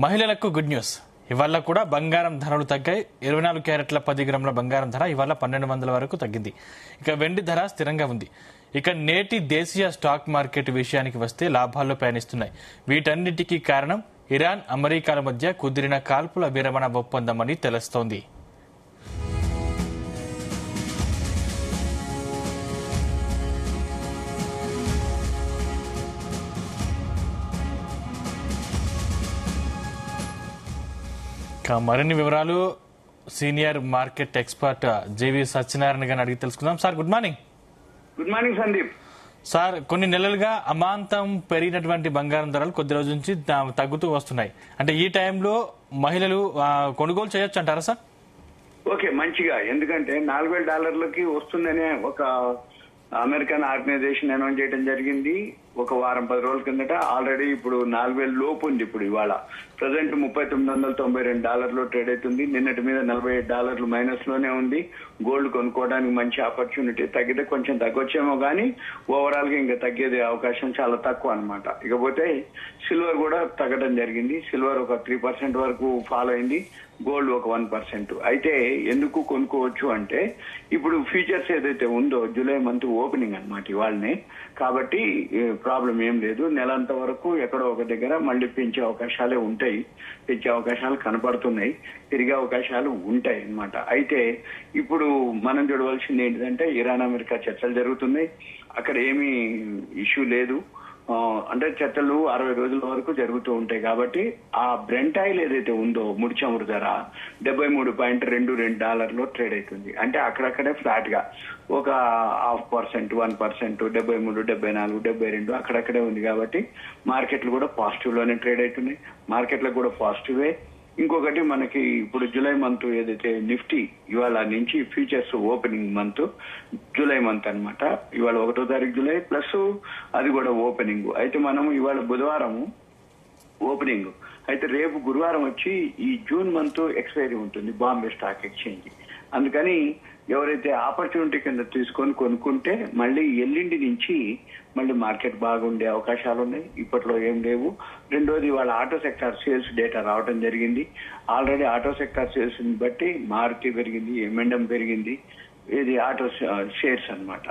మహిళలకు good news. ఇవాళ కూడా బంగారం ధరలు తగ్గాయి. 24 క్యారెట్ల 10 గ్రాముల బంగారం ధర ఇవాళ 1200 వరకు తగ్గింది. ఇక వెండి ధర స్థిరంగా ఉంది. ఇక నేటి దేశీయ స్టాక్ మార్కెట్ విషయానికి వస్తే లాభాల్లో ప్రయాణిస్తున్నాయి. వీటన్నిటికీ కారణం ఇరాన్, అమెరికాల మధ్య కుదిరిన కాల్పుల విరమణ ఒప్పందమని తెలుస్తోంది. మరిన్ని వివరాలు senior market expert J V Satyanarayana గారిని అడిగి తెలుసుకుందాం. Sir good morning. Good morning Sandeep. Sir, కొన్ని నెలలుగా అమాంతం పెరిగినటువంటి బంగారం ధరలు కొద్ది రోజుల నుంచి తగ్గుతూ వస్తున్నాయి. అంటే ఈ టైంలో మహిళలు కొనుగోలు చేయొచ్చు అంటారా సార్? ఓకే, మంచిగా. ఎందుకంటే $4,000 వస్తుందనే ఒక అమెరికన్ ఆర్గనైజేషన్ అనౌన్స్ చేయడం జరిగింది ఒక వారం 10 రోజుల కిందట. ఆల్రెడీ ఇప్పుడు 4,000 లోపు ఉంది. ఇప్పుడు ఇవాళ ప్రజెంట్ $3,992 ట్రేడ్ అవుతుంది. నిన్నటి మీద $47 మైనస్ లోనే ఉంది. గోల్డ్ కొనుక్కోవడానికి మంచి ఆపర్చునిటీ. తగ్గితే కొంచెం తగ్గొచ్చేమో కానీ ఓవరాల్ గా ఇంకా తగ్గేది అవకాశం చాలా తక్కువ అనమాట. ఇకపోతే సిల్వర్ కూడా తగ్గడం జరిగింది. సిల్వర్ ఒక 3% వరకు ఫాల్ అయింది. గోల్డ్ ఒక 1%. అయితే ఎందుకు కొనుక్కోవచ్చు అంటే ఇప్పుడు ఫ్యూచర్స్ ఏదైతే ఉందో జూలై మంత్ ఓపెనింగ్ అనమాట ఇవాళనే. కాబట్టి ప్రాబ్లం ఏం లేదు. నెలంత వరకు ఎక్కడో ఒక దగ్గర మళ్ళీ పెంచే అవకాశాలే ఉంటాయి. పెంచే అవకాశాలు కనపడుతున్నాయి. పెరిగే అవకాశాలు ఉంటాయి అన్నమాట. అయితే ఇప్పుడు మనం చూడవలసింది ఏంటంటే ఇరాన్ అమెరికా చర్చలు జరుగుతున్నాయి. అక్కడ ఏమీ ఇష్యూ లేదు. అంటే చర్చలు 60 రోజుల వరకు జరుగుతూ ఉంటాయి. కాబట్టి ఆ బ్రెంట్ ఆయిల్ ఏదైతే ఉందో ముడి చమురు ధర $73.22 ట్రేడ్ అవుతుంది. అంటే అక్కడక్కడే ఫ్లాట్ గా ఒక 0.5%, 1%, 73, 74, 72 అక్కడక్కడే ఉంది. కాబట్టి మార్కెట్లు కూడా పాజిటివ్ లోనే ట్రేడ్ అవుతున్నాయి. మార్కెట్లకు కూడా పాజిటివే. ఇంకొకటి మనకి ఇప్పుడు జూలై మంత్ ఏదైతే నిఫ్టీ ఇవాళ నుంచి futures opening month July month అనమాట. ఇవాళ 1వ తారీఖు జూలై ప్లస్ అది కూడా ఓపెనింగ్. అయితే మనం ఇవాళ బుధవారం ఓపెనింగ్. అయితే రేపు గురువారం వచ్చి ఈ జూన్ మంత్ ఎక్స్పైరీ ఉంటుంది బాంబే స్టాక్ ఎక్స్చేంజ్. అందుకని ఎవరైతే ఆపర్చునిటీ కింద తీసుకొని కొనుక్కుంటే మళ్ళీ ఎల్లుండి నుంచి మళ్ళీ మార్కెట్ బాగుండే అవకాశాలు ఉన్నాయి. ఇప్పట్లో ఏం లేవు. రెండోది వాళ్ళ ఆటో సెక్టార్ సేల్స్ డేటా రావడం జరిగింది. ఆల్రెడీ ఆటో సెక్టార్ సేల్స్ ని బట్టి మారుతి పెరిగింది, M&M పెరిగింది. ఇది ఆటో షేర్స్ అన్నమాట.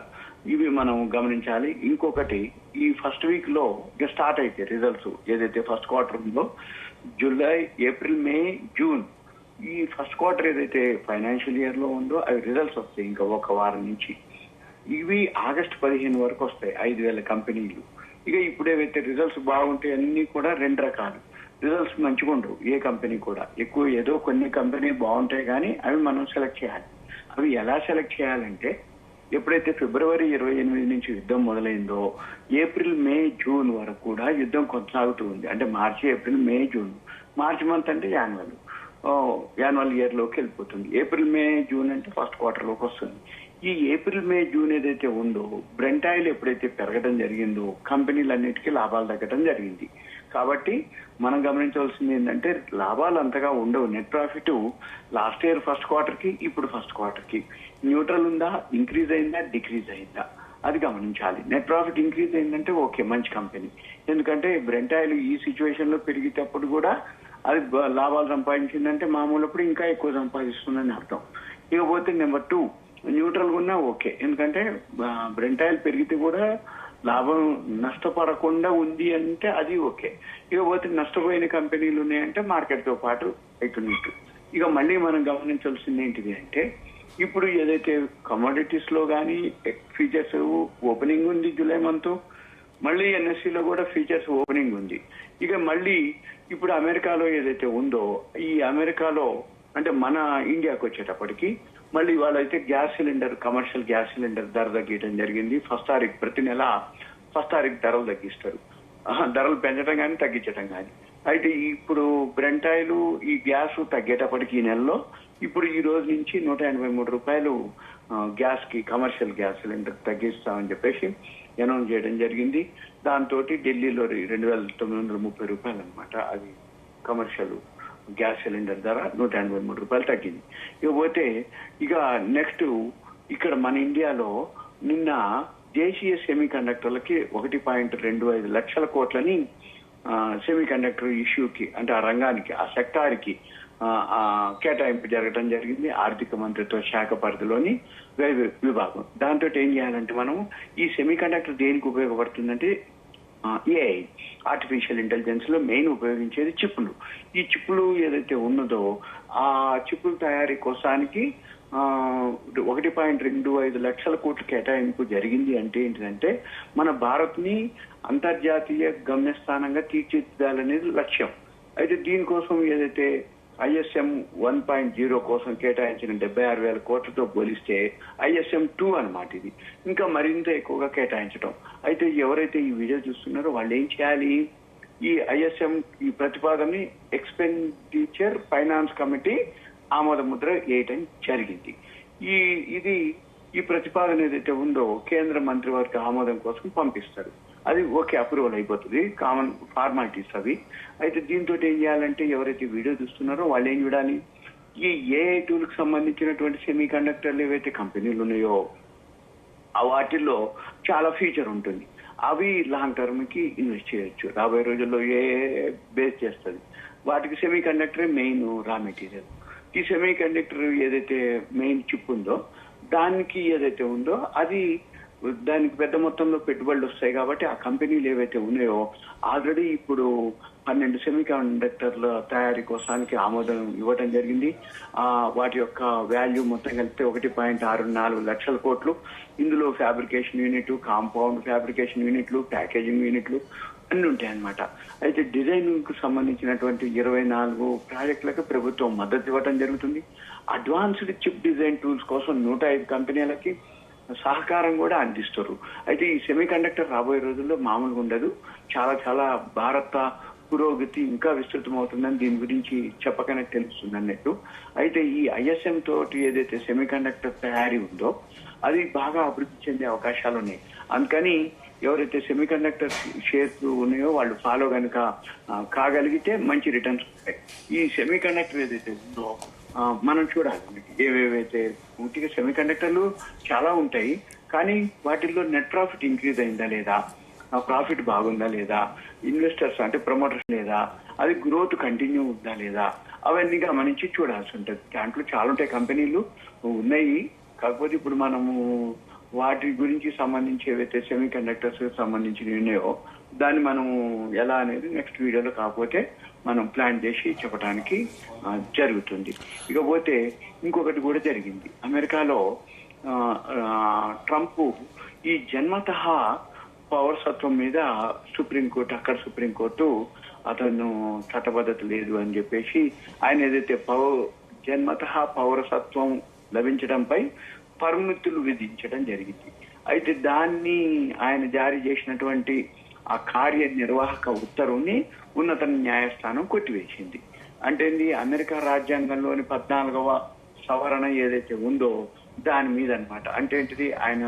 ఇవి మనం గమనించాలి. ఇంకొకటి ఈ ఫస్ట్ వీక్ లో ఇక స్టార్ట్ అయితే రిజల్ట్స్ ఏదైతే ఫస్ట్ క్వార్టర్ ఉందో జూలై, ఏప్రిల్, మే, జూన్ ఈ ఫస్ట్ క్వార్టర్ ఏదైతే ఫైనాన్షియల్ ఇయర్ లో ఉందో అవి రిజల్ట్స్ వస్తాయి ఇంకా ఒక వారం నుంచి. ఇవి ఆగస్టు 15 వరకు వస్తాయి 5,000 కంపెనీలు. ఇక ఇప్పుడు ఏవైతే రిజల్ట్స్ బాగుంటాయి అన్ని కూడా 2 రకాలు. రిజల్ట్స్ మంచిగా ఉండవు ఏ కంపెనీ కూడా. ఎక్కువ ఏదో కొన్ని కంపెనీ బాగుంటాయి కానీ అవి మనం సెలెక్ట్ చేయాలి. అవి ఎలా సెలెక్ట్ చేయాలంటే ఎప్పుడైతే ఫిబ్రవరి 28 నుంచి యుద్ధం మొదలైందో ఏప్రిల్, మే, జూన్ వరకు కూడా యుద్ధం కొనసాగుతూ ఉంది. అంటే మార్చి, ఏప్రిల్, మే, జూన్. మార్చి మంత్ అంటే యాన్యువల్ ఇయర్ లోకి వెళ్ళిపోతుంది. ఏప్రిల్, మే, జూన్ అంటే ఫస్ట్ క్వార్టర్ లోకి వస్తుంది. ఈ ఏప్రిల్, మే, జూన్ ఏదైతే ఉందో బ్రెంట్ ఆయిల్ ఎప్పుడైతే పెరగడం జరిగిందో కంపెనీలన్నిటికీ లాభాలు తగ్గడం జరిగింది. కాబట్టి మనం గమనించవలసింది ఏంటంటే లాభాలు అంతగా ఉండవు. Net profit last year first quarter కి ఇప్పుడు ఫస్ట్ క్వార్టర్ కి న్యూట్రల్ ఉందా, ఇంక్రీజ్ అయిందా, డిక్రీజ్ అయిందా అది గమనించాలి. నెట్ ప్రాఫిట్ ఇంక్రీజ్ అయిందంటే ఓకే, మంచి కంపెనీ. ఎందుకంటే బ్రెంట్ ఆయిల్ ఈ సిచ్యువేషన్ లో పెరిగేటప్పుడు కూడా అది లాభాలు సంపాదించిందంటే మామూలప్పుడు ఇంకా ఎక్కువ సంపాదిస్తుందని అర్థం. ఇకపోతే నెంబర్ 2 న్యూట్రల్ ఉన్నా ఓకే. ఎందుకంటే బ్రెంట్ ఆయిల్ పెరిగితే కూడా లాభం నష్టపడకుండా ఉంది అంటే అది ఓకే. ఇకపోతే నష్టపోయిన కంపెనీలు ఉన్నాయంటే మార్కెట్ తో పాటు అవుతున్నట్టు. ఇక మళ్ళీ మనం గమనించాల్సింది ఏంటిది అంటే ఇప్పుడు ఏదైతే కమోడిటీస్ లో కానీ ఫ్యూచర్స్ ఓపెనింగ్ ఉంది జూలై మంత్. మళ్ళీ NSE లో కూడా ఫ్యూచర్స్ ఓపెనింగ్ ఉంది. ఇక మళ్ళీ ఇప్పుడు అమెరికాలో ఏదైతే ఉందో ఈ అమెరికాలో అంటే మన ఇండియాకి వచ్చేటప్పటికి మళ్ళీ వాళ్ళైతే gas cylinder, commercial gas cylinder ధర తగ్గించడం జరిగింది. ఫస్ట్ తారీఖు ప్రతి నెల ఫస్ట్ తారీఖు ధరలు తగ్గిస్తారు. ధరలు పెంచడం కానీ తగ్గించడం కానీ. అయితే ఇప్పుడు బ్రెంట్ ఆయిల్ ఈ గ్యాస్ తగ్గేటప్పటికి ఈ నెలలో ఇప్పుడు ఈ రోజు నుంచి $183 గ్యాస్ కి కమర్షియల్ గ్యాస్ సిలిండర్ తగ్గిస్తామని చెప్పేసి అనౌన్స్ చేయడం జరిగింది. దాంతో ఢిల్లీలో $2,930 అనమాట అది కమర్షియల్ గ్యాస్ సిలిండర్ ధర $183 తగ్గింది. ఇకపోతే ఇక నెక్స్ట్ ఇక్కడ మన ఇండియాలో నిన్న దేశీయ సెమీ కండక్టర్లకి 1.25 లక్షల కోట్లని సెమీ కండక్టర్ ఇష్యూకి అంటే ఆ రంగానికి ఆ సెక్టార్కి కేటాయింపు జరగడం జరిగింది ఆర్థిక మంత్రిత్వ శాఖ పరిధిలోని వ్యయ విభాగం. దాంతో ఏం చేయాలంటే మనం ఈ సెమీ కండక్టర్ దేనికి ఉపయోగపడుతుందంటే ఏఐ ఆర్టిఫిషియల్ ఇంటెలిజెన్స్ లో మెయిన్ ఉపయోగించేది చిప్పులు. ఈ చిప్పులు ఏదైతే ఉన్నదో ఆ చిప్పుల తయారీ కోసానికి 1.25 లక్షల కోట్ల కేటాయింపు జరిగింది. అంటే ఏంటంటే మన భారత్ ని అంతర్జాతీయ గమ్యస్థానంగా తీర్చిదిద్దాలనేది లక్ష్యం. అయితే దీనికోసం ఏదైతే ISM 1.0 కోసం కేటాయించిన 76,000 కోట్లతో పోలిస్తే ISM 2 అన్నమాట ఇది ఇంకా మరింత ఎక్కువగా కేటాయించడం. అయితే ఎవరైతే ఈ వీడియో చూస్తున్నారో వాళ్ళు ఏం చేయాలి, ఈ ISM ఈ ప్రతిపాదనని ఎక్స్పెండిచర్ ఫైనాన్స్ కమిటీ ఆమోద ముద్ర వేయటం జరిగింది. ఈ ప్రతిపాదన ఏదైతే ఉందో కేంద్ర మంత్రివర్గ ఆమోదం కోసం పంపిస్తారు. అది ఓకే అప్రూవల్ అయిపోతుంది, కామన్ ఫార్మాలిటీస్ అవి. అయితే దీంతో ఏం చేయాలంటే ఎవరైతే వీడియో చూస్తున్నారో వాళ్ళు ఏం చూడాలి, ఈ ఏఐ టూల్కి సంబంధించినటువంటి సెమీ కండక్టర్లు ఏవైతే కంపెనీలు ఉన్నాయో వాటిల్లో చాలా ఫీచర్ ఉంటుంది. అవి లాంగ్ టర్మ్ కి ఇన్వెస్ట్ చేయొచ్చు. రాబోయే రోజుల్లో ఏ బేస్ చేస్తుంది. వాటికి సెమీ కండక్టరే మెయిన్ రా మెటీరియల్. ఈ సెమీ కండక్టర్ ఏదైతే మెయిన్ చిప్ ఉందో దానికి ఏదైతే ఉందో అది దానికి పెద్ద మొత్తంలో పెట్టుబడులు వస్తాయి. కాబట్టి ఆ కంపెనీలు ఏవైతే ఉన్నాయో ఆల్రెడీ ఇప్పుడు 12 సెమీ కండక్టర్ల తయారీ కోసానికి ఆమోదం ఇవ్వడం జరిగింది. వాటి యొక్క వాల్యూ మొత్తం కలిపితే 1.64 లక్షల కోట్లు. ఇందులో ఫ్యాబ్రికేషన్ యూనిట్, కాంపౌండ్ ఫ్యాబ్రికేషన్ యూనిట్లు, ప్యాకేజింగ్ యూనిట్లు అన్ని ఉంటాయి అన్నమాట. అయితే డిజైన్ కు సంబంధించినటువంటి 24 ప్రాజెక్టులకు ప్రభుత్వం మద్దతు ఇవ్వడం జరుగుతుంది. అడ్వాన్స్డ్ చిప్ డిజైన్ టూల్స్ కోసం 105 కంపెనీలకి సహకారం కూడా అందిస్తారు. అయితే ఈ సెమీ కండక్టర్ రాబోయే రోజుల్లో మామూలుగా ఉండదు. చాలా చాలా భారత పురోగతి ఇంకా విస్తృతం అవుతుందని దీని గురించి చెప్పకనే తెలుస్తుంది అన్నట్టు. అయితే ఈ ISM తోటి ఏదైతే సెమీ కండక్టర్ తయారీ ఉందో అది బాగా అభివృద్ధి చెందే అవకాశాలు ఉన్నాయి. అందుకని ఎవరైతే సెమీ కండక్టర్ షేర్స్ ఉన్నాయో వాళ్ళు ఫాలో కనుక కాగలిగితే మంచి రిటర్న్స్ ఉంటాయి. ఈ సెమీ కండక్టర్ ఏదైతే ఉందో మనం చూడాలి ఏవేవైతే పూర్తిగా సెమీ కండక్టర్లు చాలా ఉంటాయి, కానీ వాటిల్లో నెట్ ప్రాఫిట్ ఇంక్రీజ్ అయిందా లేదా, ప్రాఫిట్ బాగుందా లేదా, ఇన్వెస్టర్స్ అంటే ప్రమోటర్స్ లేదా, అది గ్రోత్ కంటిన్యూ ఉందా లేదా, అవన్నీ గమనించి చూడాల్సి ఉంటుంది. దాంట్లో చాలా ఉంటాయి కంపెనీలు ఉన్నాయి. కాకపోతే ఇప్పుడు మనము వాటి గురించి సంబంధించి ఏవైతే సెమీ కండక్టర్స్ సంబంధించినవి ఉన్నాయో దాన్ని మనము ఎలా అనేది నెక్స్ట్ వీడియోలో కాకపోతే మనం ప్లాన్ చేసి చెప్పడానికి జరుగుతుంది. ఇకపోతే ఇంకొకటి కూడా జరిగింది. అమెరికాలో ట్రంప్ ఈ జన్మతః పౌరసత్వం మీద సుప్రీంకోర్టు అతను చట్టబద్ధత లేదు అని చెప్పేసి ఆయన ఏదైతే జన్మతః పౌరసత్వం లభించడంపై పరిమితులు విధించడం జరిగింది. అయితే దాన్ని ఆయన జారీ చేసినటువంటి ఆ కార్యనిర్వాహక ఉత్తర్వుని ఉన్నత న్యాయస్థానం కొట్టివేసింది. అంటే అమెరికా రాజ్యాంగంలోని 14వ సవరణ ఏదైతే ఉందో దాని మీద అన్నమాట. అంటే ఏంటిది ఆయన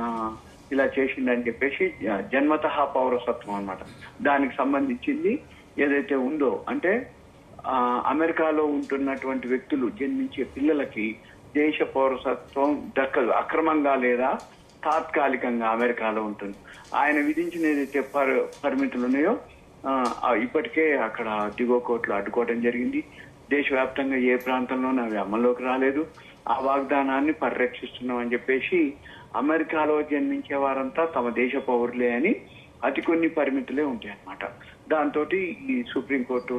ఇలా చేసిందని చెప్పేసి జన్మతః పౌరసత్వం అన్నమాట. దానికి సంబంధించింది ఏదైతే ఉందో అంటే అమెరికాలో ఉంటున్నటువంటి వ్యక్తులు జన్మించే పిల్లలకి దేశ పౌరసత్వం దక్కదు, అక్రమంగా లేదా తాత్కాలికంగా అమెరికాలో ఉంటుంది. ఆయన విధించిన ఏదైతే పరిమితులు ఉన్నాయో ఇప్పటికే అక్కడ దిగువ కోర్టులో అడ్డుకోవడం జరిగింది. దేశవ్యాప్తంగా ఏ ప్రాంతంలోనూ అవి అమల్లోకి రాలేదు. ఆ వాగ్దానాన్ని పరిరక్షిస్తున్నామని చెప్పేసి అమెరికాలో జన్మించే వారంతా తమ దేశ పౌరులే అని అతి కొన్ని పరిమితులే ఉంటాయి అన్నమాట. దాంతో ఈ సుప్రీంకోర్టు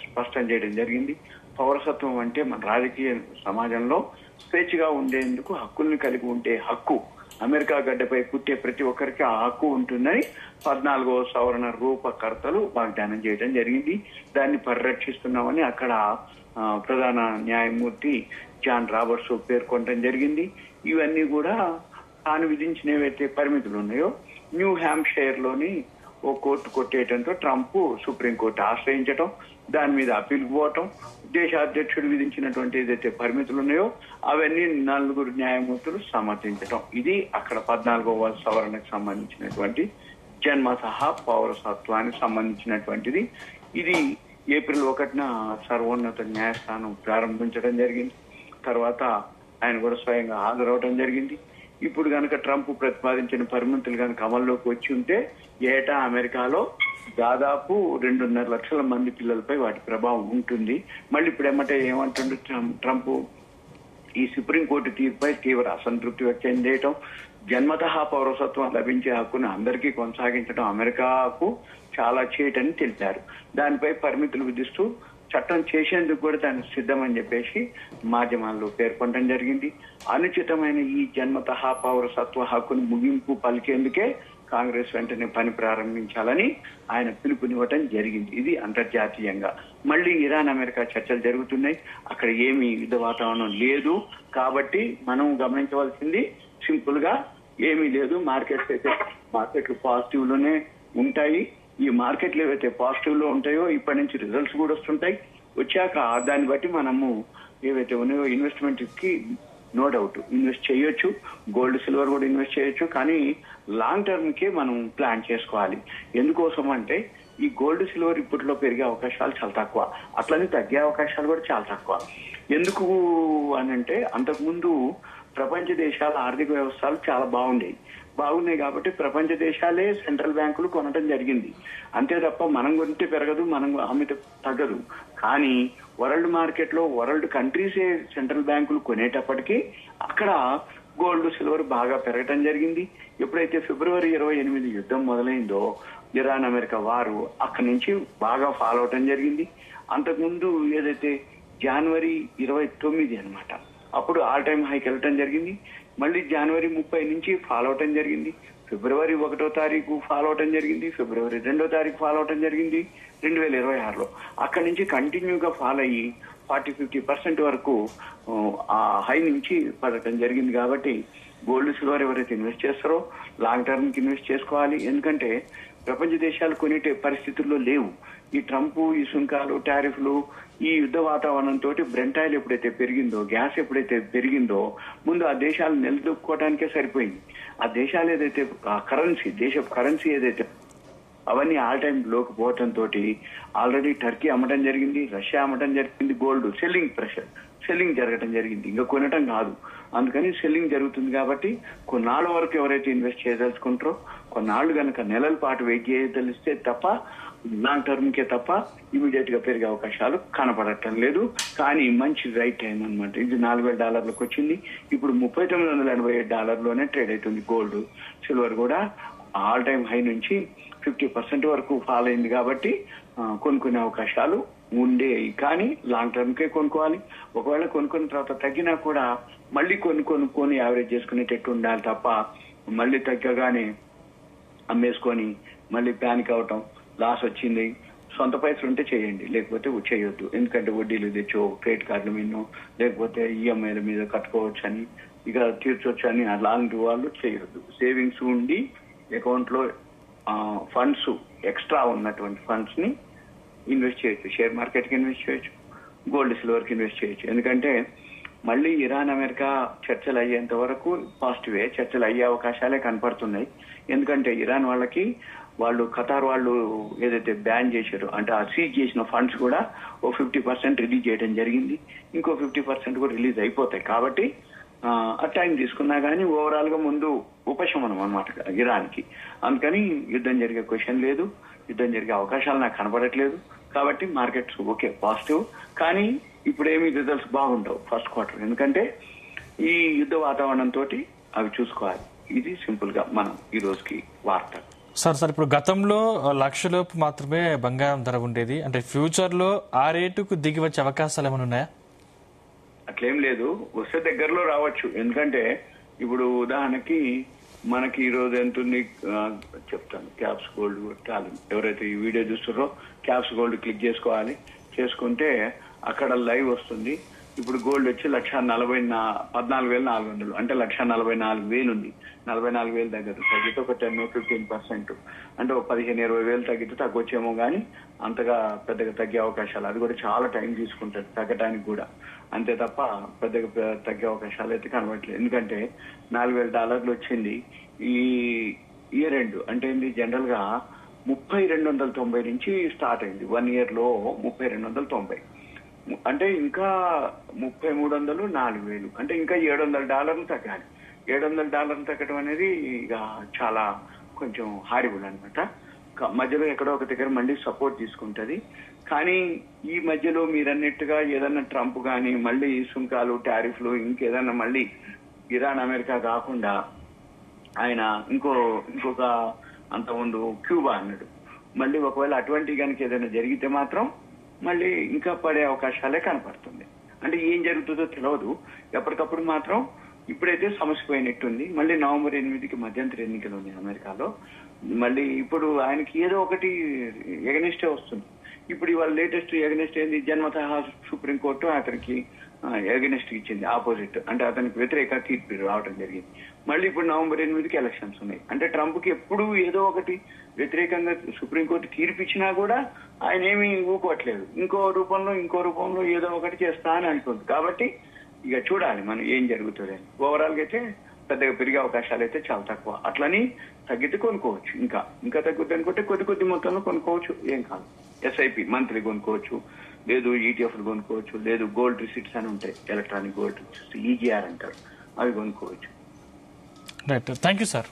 స్పష్టం చేయడం జరిగింది. పౌరసత్వం అంటే మన రాజకీయ సమాజంలో స్వేచ్ఛగా ఉండేందుకు హక్కుల్ని కలిగి ఉండే హక్కు అమెరికా గడ్డపై పుట్టే ప్రతి ఒక్కరికి ఆ హక్కు ఉంటుందని 14వ సవరణ రూపకర్తలు వాగ్దానం చేయడం జరిగింది. దాన్ని పరిరక్షిస్తున్నామని అక్కడ ప్రధాన న్యాయమూర్తి జాన్ రాబర్ట్స్ పేర్కొనడం జరిగింది. ఇవన్నీ కూడా తాను విధించిన ఏవైతే పరిమితులు ఉన్నాయో న్యూ హ్యాంప్షైర్ లోని ఓ కోర్టు కొట్టేయడంతో ట్రంప్ సుప్రీంకోర్టు ఆశ్రయించడం, దాని మీద అప్పీల్ పోవటం, దేశ అధ్యక్షుడు విధించినటువంటి ఏదైతే పరిమితులు ఉన్నాయో అవన్నీ 4 న్యాయమూర్తులు సమర్థించడం. ఇది అక్కడ 14వ సవరణకు సంబంధించినటువంటి జన్మతః పౌరసత్వానికి సంబంధించినటువంటిది. ఇది ఏప్రిల్ 1న సర్వోన్నత న్యాయస్థానం ప్రారంభించడం జరిగింది. తర్వాత ఆయన కూడా స్వయంగా హాజరవడం జరిగింది. ఇప్పుడు కనుక ట్రంప్ ప్రతిపాదించిన పరిమితులు కనుక అమల్లోకి వచ్చి ఉంటే ఏటా అమెరికాలో దాదాపు 2.5 లక్షల మంది పిల్లలపై వాటి ప్రభావం ఉంటుంది. మళ్ళీ ఇప్పుడు ఏమంటుండే ట్రంప్ ఈ సుప్రీంకోర్టు తీర్పుపై తీవ్ర అసంతృప్తి వ్యక్తం చేయటం, జన్మతః పౌరసత్వం లభించే హక్కును అందరికీ కొనసాగించడం అమెరికాకు చాలా చేయటని తెలిపారు. దానిపై పరిమితులు విధిస్తూ చట్టం చేసేందుకు కూడా దాన్ని సిద్ధమని చెప్పేసి మాధ్యమాల్లో పేర్కొనడం జరిగింది. అనుచితమైన ఈ జన్మతః పౌరసత్వ హక్కును ముగింపు పలికేందుకే కాంగ్రెస్ వెంటనే పని ప్రారంభించాలని ఆయన పిలుపునివ్వటం జరిగింది. ఇది అంతర్జాతీయంగా. మళ్ళీ ఇరాన్ అమెరికా చర్చలు జరుగుతున్నాయి. అక్కడ ఏమీ యుద్ధ వాతావరణం లేదు. కాబట్టి మనం గమనించవలసింది సింపుల్ గా ఏమీ లేదు. మార్కెట్లు పాజిటివ్ లోనే ఉంటాయి. ఈ మార్కెట్లు ఏవైతే పాజిటివ్ లో ఉంటాయో ఇప్పటి నుంచి రిజల్ట్స్ కూడా వస్తుంటాయి. వచ్చాక దాన్ని బట్టి మనము ఏవైతే ఉన్నాయో ఇన్వెస్ట్మెంట్ కి నో డౌట్ ఇన్వెస్ట్ చేయొచ్చు. గోల్డ్ సిల్వర్ కూడా ఇన్వెస్ట్ చేయొచ్చు. కానీ లాంగ్ టర్మ్ కి మనం ప్లాన్ చేసుకోవాలి. ఎందుకోసం అంటే ఈ గోల్డ్ సిల్వర్ ఇప్పట్లో పెరిగే అవకాశాలు చాలా తక్కువ, అట్లనే తగ్గే అవకాశాలు కూడా చాలా తక్కువ. ఎందుకు అనంటే అంతకుముందు ప్రపంచ దేశాల ఆర్థిక వ్యవస్థలు చాలా బాగున్నాయి కాబట్టి ప్రపంచ దేశాలే సెంట్రల్ బ్యాంకులు కొనడం జరిగింది. అంతే తప్ప మనం కొంటే పెరగదు, మనం అమ్మితే తగ్గదు. కానీ వరల్డ్ మార్కెట్ లో వరల్డ్ కంట్రీసే సెంట్రల్ బ్యాంకులు కొనేటప్పటికీ అక్కడ గోల్డ్ సిల్వర్ బాగా పెరగటం జరిగింది. ఎప్పుడైతే ఫిబ్రవరి 28 యుద్ధం మొదలైందో ఇరాన్ అమెరికా వారు అక్కడి నుంచి బాగా ఫాలో అవటం జరిగింది. అంతకుముందు ఏదైతే జనవరి 29 అన్నమాట, అప్పుడు ఆల్ టైమ్ హైకి వెళ్ళటం జరిగింది. మళ్ళీ జనవరి 30 నుంచి ఫాలో అవటం జరిగింది. ఫిబ్రవరి 1వ తారీఖు ఫాలో అవటం జరిగింది. ఫిబ్రవరి 2వ తారీఖు ఫాలో అవటం జరిగింది 2026లో. అక్కడి నుంచి కంటిన్యూగా ఫాలో అయ్యి 40-50% వరకు ఆ హై నుంచి పడటం జరిగింది. కాబట్టి గోల్డ్ సిల్వర్ ఎవరైతే ఇన్వెస్ట్ చేస్తారో లాంగ్ టర్మ్ కి ఇన్వెస్ట్ చేసుకోవాలి. ఎందుకంటే ప్రపంచ దేశాలు కొనే పరిస్థితుల్లో లేవు. ఈ ట్రంప్, ఈ సుంకాలు, టారిఫ్లు, ఈ యుద్ధ వాతావరణంతో బ్రెంట్ ఆయిల్ ఎప్పుడైతే పెరిగిందో, గ్యాస్ ఎప్పుడైతే పెరిగిందో ముందు ఆ దేశాలు నిలదొక్కుకోవడానికే సరిపోయింది. ఆ దేశాలు ఏదైతే దేశ కరెన్సీ ఏదైతే అవన్నీ ఆల్ టైమ్ లోకి పోవటంతో ఆల్రెడీ టర్కీ అమ్మటం జరిగింది, రష్యా అమ్మటం జరిగింది. గోల్డ్ సెల్లింగ్ జరగటం జరిగింది, ఇంకా కొనటం కాదు. అందుకని సెల్లింగ్ జరుగుతుంది. కాబట్టి కొన్నాళ్ళ వరకు ఎవరైతే ఇన్వెస్ట్ చేయదలుచుకుంటారో కొన్నాళ్ళు కనుక నెలల పాటు వెయిట్ చేయదలిస్తే తప్ప లాంగ్ టర్మ్ కే తప్ప ఇమీడియట్ గా పెరిగే అవకాశాలు కనపడటం లేదు. కానీ మంచి రైట్ టైం అనమాట. ఇది $4,000 వచ్చింది. ఇప్పుడు $3,987 ట్రేడ్ అవుతుంది. గోల్డ్ సిల్వర్ కూడా ఆల్ టైమ్ హై నుంచి 50% వరకు ఫాల్ అయింది. కాబట్టి కొనుక్కునే అవకాశాలు ఉండేవి. కానీ లాంగ్ టర్మ్ కే కొనుక్కోవాలి. ఒకవేళ కొనుక్కున్న తర్వాత తగ్గినా కూడా మళ్ళీ కొనుక్కొని యావరేజ్ చేసుకునేటట్టు ఉండాలి తప్ప మళ్ళీ తగ్గగానే అమ్మేసుకొని మళ్ళీ ప్యానిక్ అవటం, లాస్ వచ్చింది, సొంత పైసలు ఉంటే చేయండి, లేకపోతే చేయొద్దు. ఎందుకంటే వడ్డీలు తెచ్చో, క్రెడిట్ కార్డుల మీద, లేకపోతే ఈఎంఐల మీద కట్టుకోవచ్చు అని, ఇక తీర్చొచ్చు అని అలాంటి వాళ్ళు చేయొద్దు. సేవింగ్స్ ఉండి అకౌంట్ లో ఫండ్స్ ఎక్స్ట్రా ఉన్నటువంటి ఫండ్స్ ని ఇన్వెస్ట్ చేయొచ్చు. షేర్ మార్కెట్ కి ఇన్వెస్ట్ చేయొచ్చు, గోల్డ్ సిల్వర్ కి ఇన్వెస్ట్ చేయొచ్చు. ఎందుకంటే మళ్ళీ ఇరాన్ అమెరికా చర్చలు అయ్యేంత వరకు పాజిటివే, చర్చలు అయ్యే అవకాశాలే కనపడుతున్నాయి. ఎందుకంటే ఇరాన్ వాళ్ళు ఖతార్ వాళ్ళు ఏదైతే బ్యాన్ చేశారో అంటే ఆ సీజ్ చేసిన ఫండ్స్ కూడా 50% రిలీజ్ చేయడం జరిగింది. ఇంకో 50% కూడా రిలీజ్ అయిపోతాయి. కాబట్టి ఆ టైం తీసుకున్నా కానీ ఓవరాల్ గా ముందు ఉపశమనం అన్నమాట ఇరాన్ కి. అందుకని యుద్ధం జరిగే క్వశ్చన్ లేదు, యుద్ధం జరిగే అవకాశాలు నాకు కనపడట్లేదు. కాబట్టి మార్కెట్స్ ఓకే పాజిటివ్. కానీ ఇప్పుడు ఏమి రిజల్ట్స్ బాగుండవు ఫస్ట్ క్వార్టర్, ఎందుకంటే ఈ యుద్ధ వాతావరణం తోటి అవి చూసుకోవాలి. ఇది సింపుల్ గా మనం ఈ రోజుకి వార్త. సార్ ఇప్పుడు గతంలో లక్షలోపు మాత్రమే బంగారం ధర ఉండేది, అంటే ఫ్యూచర్ లో ఆ రేటుకు దిగి వచ్చే అవకాశాలు ఏమైనా ఉన్నాయా? అట్లేం లేదు, వస్తే దగ్గరలో రావచ్చు. ఎందుకంటే ఇప్పుడు ఉదాహరణకి మనకి ఈ రోజు ఎంత ఉంది చెప్తాను. క్యాప్స్ గోల్డ్ కొట్టాలి. ఎవరైతే ఈ వీడియో చూస్తారో క్యాప్స్ గోల్డ్ క్లిక్ చేసుకోవాలి. చేసుకుంటే అక్కడ లైవ్ వస్తుంది. ఇప్పుడు గోల్డ్ వచ్చి 14,400 అంటే 1,44,000 ఉంది. 44,000 దగ్గర తగ్గితే ఒక 10-15%, అంటే ఒక 15-20,000 తగ్గితే తగ్గొచ్చేమో కానీ అంతగా పెద్దగా తగ్గే అవకాశాలు, అది కూడా చాలా టైం తీసుకుంటుంది తగ్గడానికి కూడా. అంతే తప్ప పెద్దగా తగ్గే అవకాశాలు అయితే కనబడట్లేదు. ఎందుకంటే $4,000 వచ్చింది ఈ ఇయర్ ఎండ్. అంటే ఏంటి, జనరల్ గా 3,290 నుంచి స్టార్ట్ అయింది. 1 year లో 3,290, అంటే ఇంకా 3,300, 4,000, అంటే ఇంకా $700 తగ్గాలి. $700 తగ్గడం అనేది ఇక చాలా కొంచెం హారిబుల్ అనమాట. మధ్యలో ఎక్కడో ఒక దగ్గర మళ్ళీ సపోర్ట్ తీసుకుంటది. కానీ ఈ మధ్యలో మీరన్నట్టుగా ఏదన్నా ట్రంప్ కానీ మళ్ళీ సుంకాలు టారిఫ్లు ఇంకేదన్నా మళ్ళీ ఇరాన్ అమెరికా కాకుండా ఆయన ఇంకొక అంతకుముందు క్యూబా అన్నాడు. మళ్ళీ ఒకవేళ అటువంటి కనుక ఏదైనా జరిగితే మాత్రం మళ్ళీ ఇంకా పడే అవకాశాలే కనపడుతుంది. అంటే ఏం జరుగుతుందో తెలియదు. ఎప్పటికప్పుడు మాత్రం ఇప్పుడైతే సమస్య పోయినట్టుంది. మళ్ళీ నవంబర్ 8కి మధ్యంతర ఎన్నికలు ఉన్నాయి అమెరికాలో. మళ్ళీ ఇప్పుడు ఆయనకి ఏదో ఒకటి ఎగనిస్టే వస్తుంది. ఇప్పుడు ఇవాళ లేటెస్ట్ ఎగనిస్ట్ ఏంది, జన్మతః సుప్రీంకోర్టు అతనికి ఎగనిస్ట్ ఇచ్చింది, ఆపోజిట్ అంటే అతనికి వ్యతిరేక తీర్పు రావడం జరిగింది. మళ్ళీ ఇప్పుడు నవంబర్ 8కి ఎలక్షన్స్ ఉన్నాయి. అంటే ట్రంప్ కి ఎప్పుడు ఏదో ఒకటి వ్యతిరేకంగా సుప్రీంకోర్టు తీర్పు ఇచ్చినా కూడా ఆయన ఏమీ ఊకోవట్లేదు. ఇంకో రూపంలో ఏదో ఒకటి చేస్తా అని అంటుంది. కాబట్టి ఇక చూడాలి మనం ఏం జరుగుతుంది అని. ఓవరాల్ గా అయితే పెద్దగా పెరిగే అవకాశాలు అయితే చాలా తక్కువ. అట్లని తగ్గితే కొనుక్కోవచ్చు. ఇంకా తగ్గుద్ది అనుకుంటే కొద్ది మొత్తంలో కొనుక్కోవచ్చు, ఏం కాదు. ఎస్ఐపి మంత్లీ కొనుక్కోవచ్చు, లేదు ఈటీఎఫ్లు కొనుక్కోవచ్చు, లేదు గోల్డ్ రిసిట్స్ అని ఉంటాయి, ఎలక్ట్రానిక్ గోల్డ్ రిసిట్స్, ఈజీఆర్ అంటారు, అవి కొనుక్కోవచ్చు. Right, thank you sir.